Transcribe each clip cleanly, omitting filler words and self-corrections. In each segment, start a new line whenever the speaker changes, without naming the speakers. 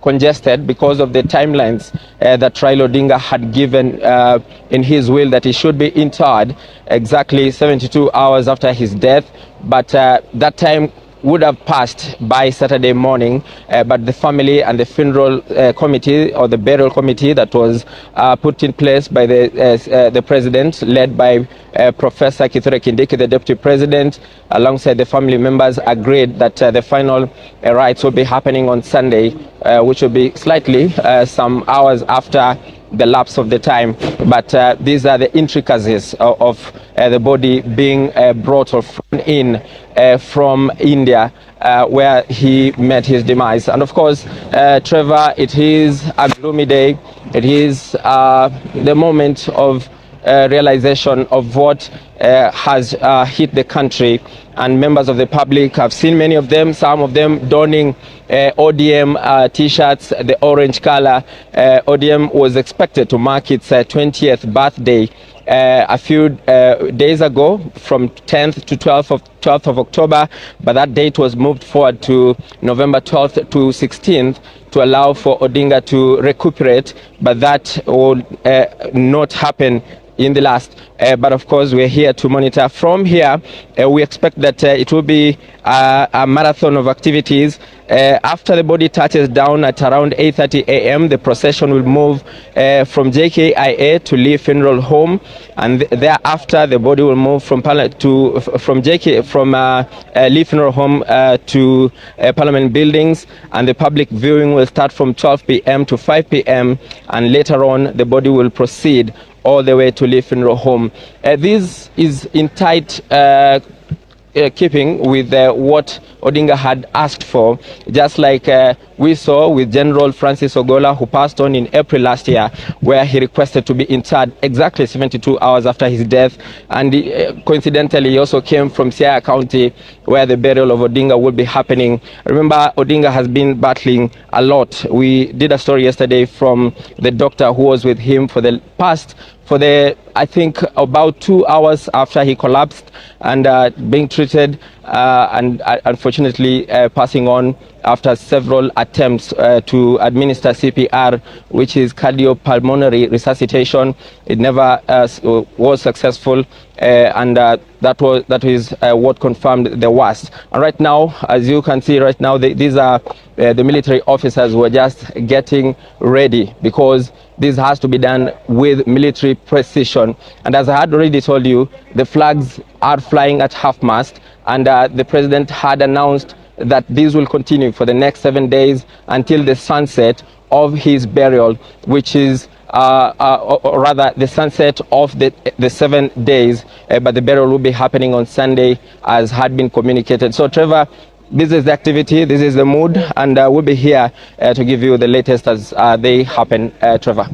Congested because of the timelines that Raila Odinga had given in his will, that he should be interred exactly 72 hours after his death. But that time would have passed by Saturday morning, but the family and the funeral committee, or the burial committee that was put in place by the president, led by Professor Kithure Kindiki, the deputy president, alongside the family members, agreed that the final rites will be happening on Sunday, which will be slightly some hours after the lapse of the time. But these are the intricacies of the body being brought or flown in from India, where he met his demise. And of course, Trevor, it is a gloomy day. It is the moment of realization of what has hit the country, and members of the public have seen many of them, some of them donning ODM t-shirts, the orange color. ODM was expected to mark its 20th birthday a few days ago, from 10th to 12th of October, but that date was moved forward to November 12th to 16th to allow for Odinga to recuperate, but that will not happen in the last. But of course, we're here to monitor. From here, we expect that it will be a marathon of activities. After the body touches down at around 8:30 a.m., the procession will move from JKIA to Lee Funeral Home, and thereafter the body will move from Lee Funeral Home to Parliament Buildings, and the public viewing will start from 12 p.m. to 5 p.m. and later on the body will proceed all the way to Lee Funeral Home. This is in tight keeping with what Odinga had asked for, just like we saw with General Francis Ogola, who passed on in April last year, where he requested to be interred exactly 72 hours after his death. And coincidentally, he also came from Siaya County, where the burial of Odinga will be happening. Remember, Odinga has been battling a lot. We did a story yesterday from the doctor who was with him for I think about 2 hours after he collapsed, and being treated and unfortunately passing on after several attempts to administer CPR, which is cardiopulmonary resuscitation. It never was successful, and that is what confirmed the worst. And right now, as you can see right now, these are the military officers who are just getting ready, because this has to be done with military precision. And as I had already told you, the flags are flying at half-mast, and the president had announced that these will continue for the next 7 days until the sunset of his burial, which is or rather the sunset of the 7 days, but the burial will be happening on Sunday as had been communicated. So Trevor, this is the activity, this is the mood, and we'll be here to give you the latest as they happen, Trevor.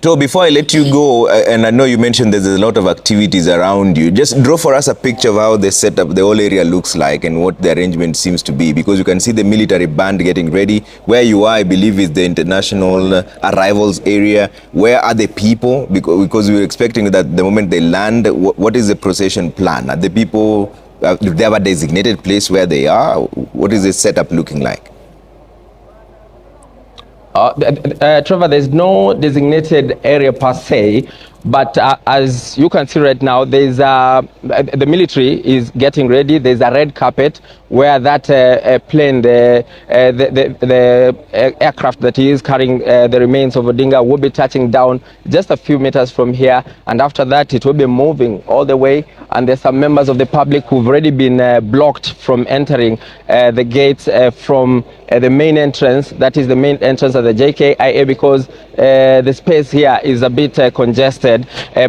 To, before I let you go, and I know you mentioned there's a lot of activities around you, just draw for us a picture of how the setup, the whole area looks like and what the arrangement seems to be, because you can see the military band getting ready. Where you are, I believe, is the international arrivals area. Where are the people? Because we were expecting that the moment they land, what is the procession plan? Are the people, do they have a designated place where they are? What is the setup looking like?
Trevor, there's no designated area per se, but as you can see right now, there's the military is getting ready. There's a red carpet where that plane, the aircraft that is carrying the remains of Odinga, will be touching down just a few meters from here, and after that it will be moving all the way. And there's some members of the public who've already been blocked from entering the gates from the main entrance. That is the main entrance of the JKIA, because the space here is a bit congested,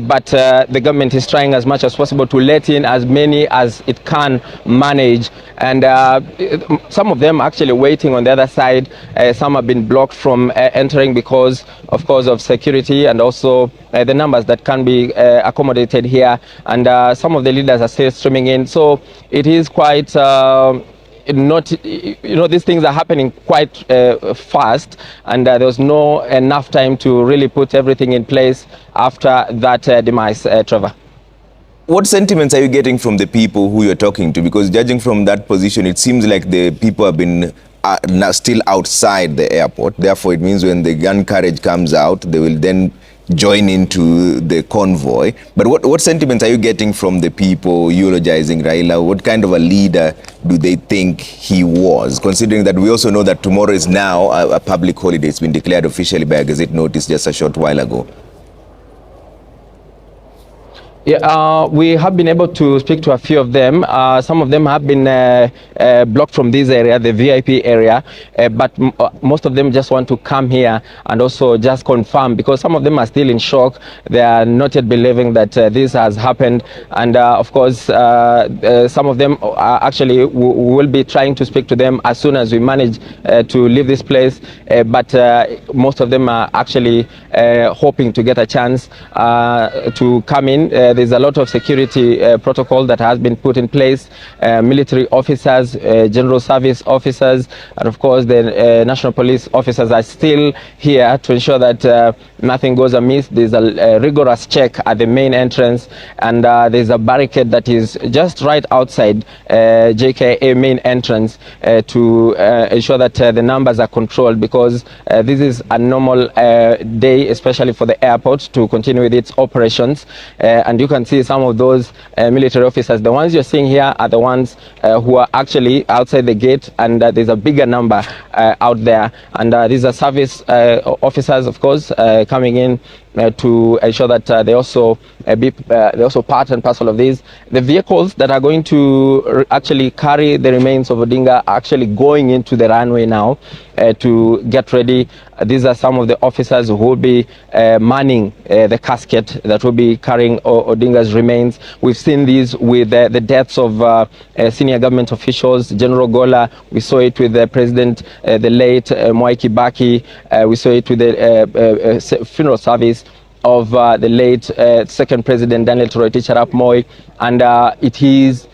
but the government is trying as much as possible to let in as many as it can manage. And some of them actually waiting on the other side. Some have been blocked from entering because, of course, of security, and also the numbers that can be accommodated here. And some of the leaders are still streaming in. So it is quite not, these things are happening quite fast, and there was no enough time to really put everything in place after that demise, Trevor.
What sentiments are you getting from the people who you're talking to? Because judging from that position, it seems like the people have been now still outside the airport. Therefore, it means when the gun carriage comes out, they will then join into the convoy. But what sentiments are you getting from the people eulogizing Raila? What kind of a leader do they think he was? Considering that we also know that tomorrow is now a public holiday. It's been declared officially by a Gazette notice just a short while ago.
Yeah, we have been able to speak to a few of them. Some of them have been blocked from this area, the VIP area, but most of them just want to come here and also just confirm, because some of them are still in shock. They are not yet believing that this has happened. And of course, some of them actually will be trying to speak to them as soon as we manage to leave this place. But most of them are actually hoping to get a chance to come in. There's a lot of security protocol that has been put in place. Military officers, general service officers, and of course the national police officers are still here to ensure that nothing goes amiss. There's a rigorous check at the main entrance, and there's a barricade that is just right outside JKIA main entrance to ensure that the numbers are controlled, because this is a normal day, especially for the airport to continue with its operations. And you can see some of those military officers. The ones you're seeing here are the ones who are actually outside the gate, and there's a bigger number out there. And these are service officers, of course, coming in to ensure that they also part and parcel of these. The vehicles that are going to actually carry the remains of Odinga are actually going into the runway now to get ready. These are some of the officers who will be manning the casket that will be carrying Odinga's remains. We've seen these with the deaths of senior government officials, General Gola. We saw it with the president, the late Mwai Kibaki. We saw it with the funeral service of the late second president, Daniel Toroitich arap Moi. And it is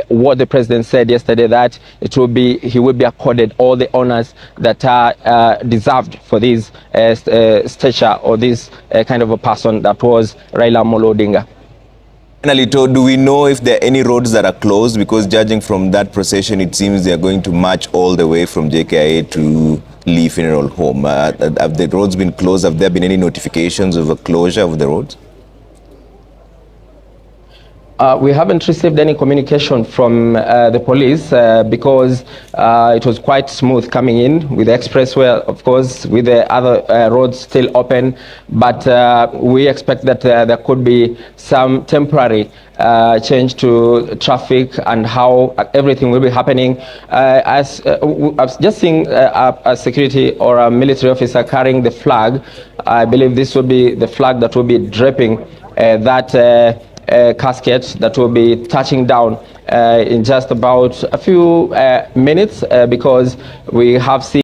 what the president said yesterday, that he will be accorded all the honors that are deserved for this stature, or this kind of a person that was Raila Amolo Odinga.
Finally, do we know if there are any roads that are closed? Because judging from that procession, it seems they are going to march all the way from JKIA to Lee Funeral Home. Have the roads been closed? Have there been any notifications of a closure of the roads?
We haven't received any communication from the police because it was quite smooth coming in with the expressway, of course, with the other roads still open. But we expect that there could be some temporary change to traffic and how everything will be happening. I've just seen a security or a military officer carrying the flag. I believe this will be the flag that will be draping that casket that will be touching down in just about a few minutes, because we have seen